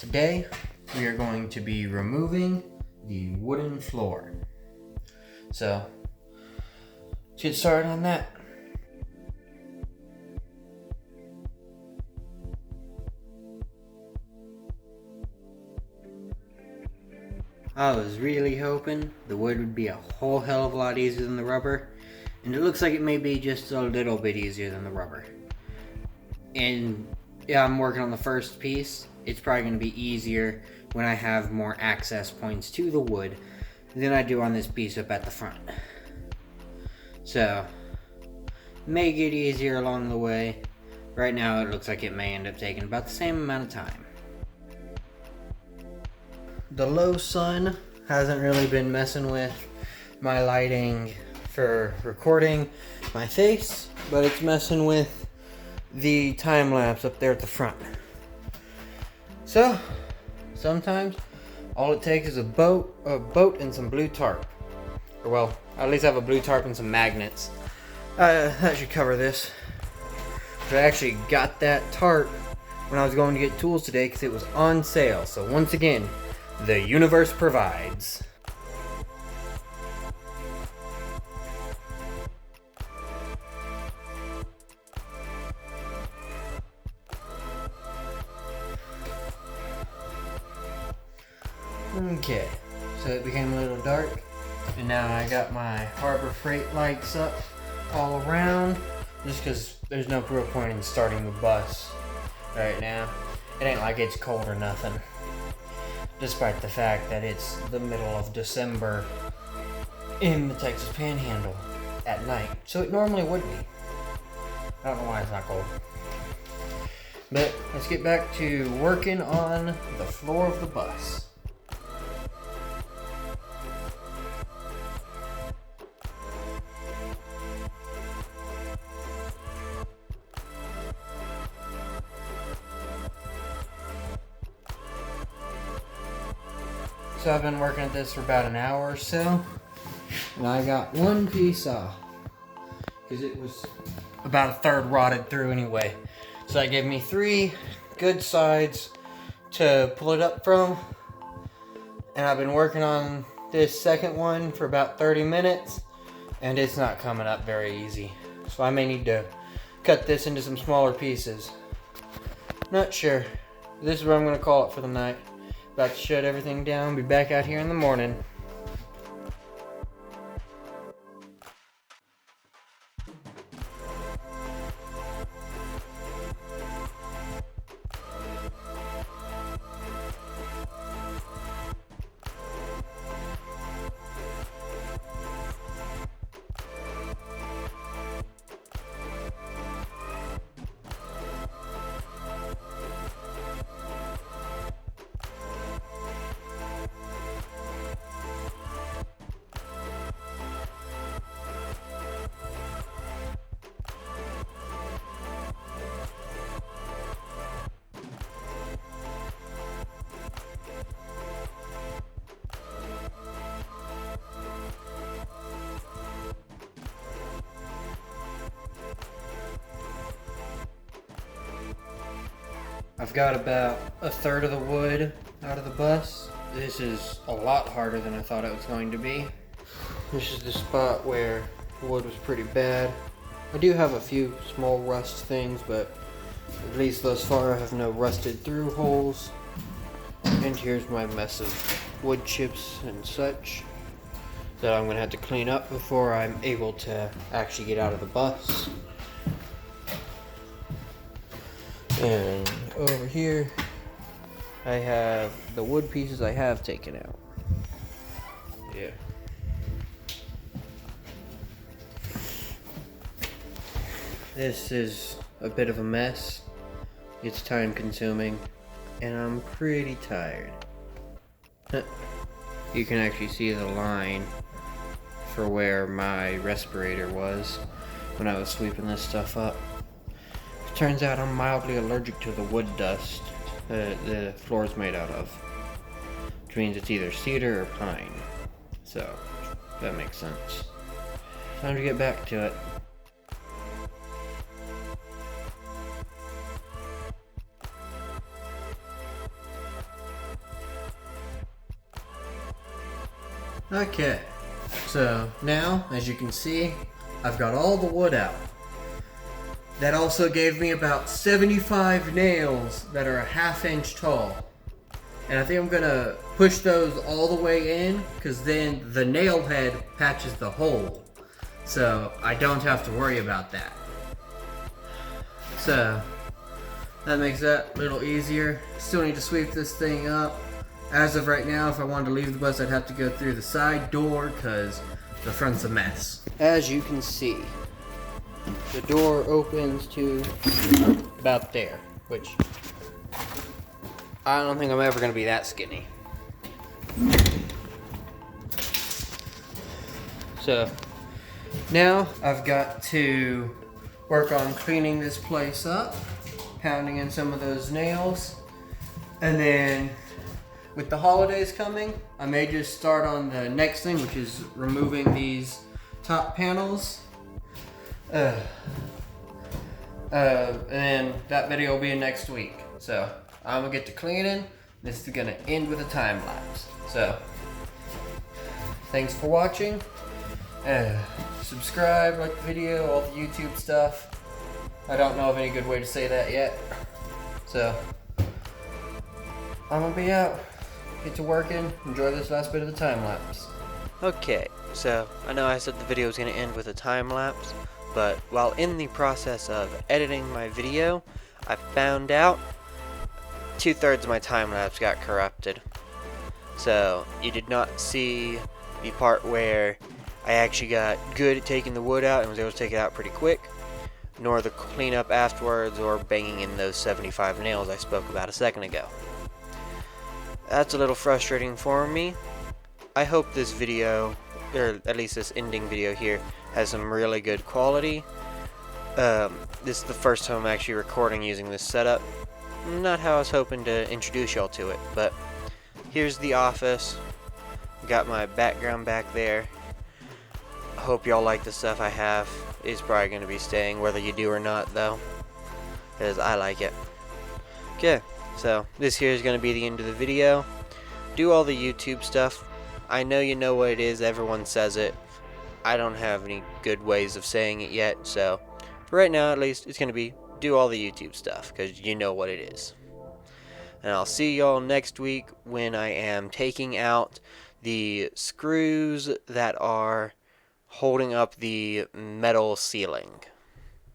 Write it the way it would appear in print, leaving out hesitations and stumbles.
Today we are going to be removing the wooden floor. So let's get started on that. I was really hoping the wood would be a whole hell of a lot easier than the rubber, and it looks like it may be just a little bit easier than the rubber. And yeah, I'm working on the first piece. It's probably going to be easier when I have more access points to the wood than I do on this piece up at the front. So, may get easier along the way. Right now it looks like it may end up taking about the same amount of time. The low sun hasn't really been messing with my lighting for recording my face, but it's messing with the time lapse up there at the front. So sometimes all it takes is a boat and some blue tarp. Or well, at least I have a blue tarp and some magnets. That should cover this. But I actually got that tarp when I was going to get tools today because it was on sale. So once again, the universe provides. Okay, so it became a little dark, and now I got my Harbor Freight lights up all around, just because there's no real point in starting the bus right now. It ain't like it's cold or nothing, despite the fact that it's the middle of December in the Texas Panhandle at night, so it normally would be. I don't know why it's not cold. But let's get back to working on the floor of the bus. So I've been working at this for about an hour or so, and I got one piece off because it was about a third rotted through anyway. So that gave me 3 good sides to pull it up from, and I've been working on this second one for about 30 minutes, and it's not coming up very easy. So I may need to cut this into some smaller pieces. Not sure. This is what I'm going to call it for the night. About to shut everything down, be back out here in the morning. I've got about a third of the wood out of the bus. This is a lot harder than I thought it was going to be. This is the spot where the wood was pretty bad. I do have a few small rust things, but at least thus far I have no rusted through holes. And here's my mess of wood chips and such that I'm going to have to clean up before I'm able to actually get out of the bus. And over here, I have the wood pieces I have taken out. Yeah. This is a bit of a mess. It's time consuming, and I'm pretty tired. You can actually see the line for where my respirator was when I was sweeping this stuff up. Turns out I'm mildly allergic to the wood dust the floor is made out of, which means it's either cedar or pine. So that makes sense. Time to get back to it. Okay, so now, as you can see, I've got all the wood out. That also gave me about 75 nails that are a ½ inch tall. And I think I'm gonna push those all the way in, because then the nail head patches the hole. So I don't have to worry about that. So that makes that a little easier. Still need to sweep this thing up. As of right now, if I wanted to leave the bus, I'd have to go through the side door because the front's a mess. As you can see, the door opens to about there, which I don't think I'm ever going to be that skinny. So now I've got to work on cleaning this place up, pounding in some of those nails, and then with the holidays coming, I may just start on the next thing, which is removing these top panels. And that video will be next week. So I'm gonna get to cleaning. This is gonna end with a time lapse. So thanks for watching. Subscribe, like the video, all the YouTube stuff. I don't know of any good way to say that yet. So I'm gonna be out. Get to working. Enjoy this last bit of the time lapse. Okay, so I know I said the video was gonna end with a time lapse, but while in the process of editing my video, I found out 2/3 of my time lapse got corrupted. So you did not see the part where I actually got good at taking the wood out and was able to take it out pretty quick, nor the cleanup afterwards or banging in those 75 nails I spoke about a second ago. That's a little frustrating for me. I hope this video, or at least this ending video here, has some really good quality. This is the first time I'm actually recording using this setup. Not how I was hoping to introduce y'all to it, but here's the office. Got my background back there. Hope y'all like the stuff I have. It's probably going to be staying, whether you do or not, though, because I like it. Okay, so this here is going to be the end of the video. Do all the YouTube stuff. I know you know what it is. Everyone says it. I don't have any good ways of saying it yet, so for right now, at least, it's going to be do all the YouTube stuff, because you know what it is. And I'll see y'all next week when I am taking out the screws that are holding up the metal ceiling.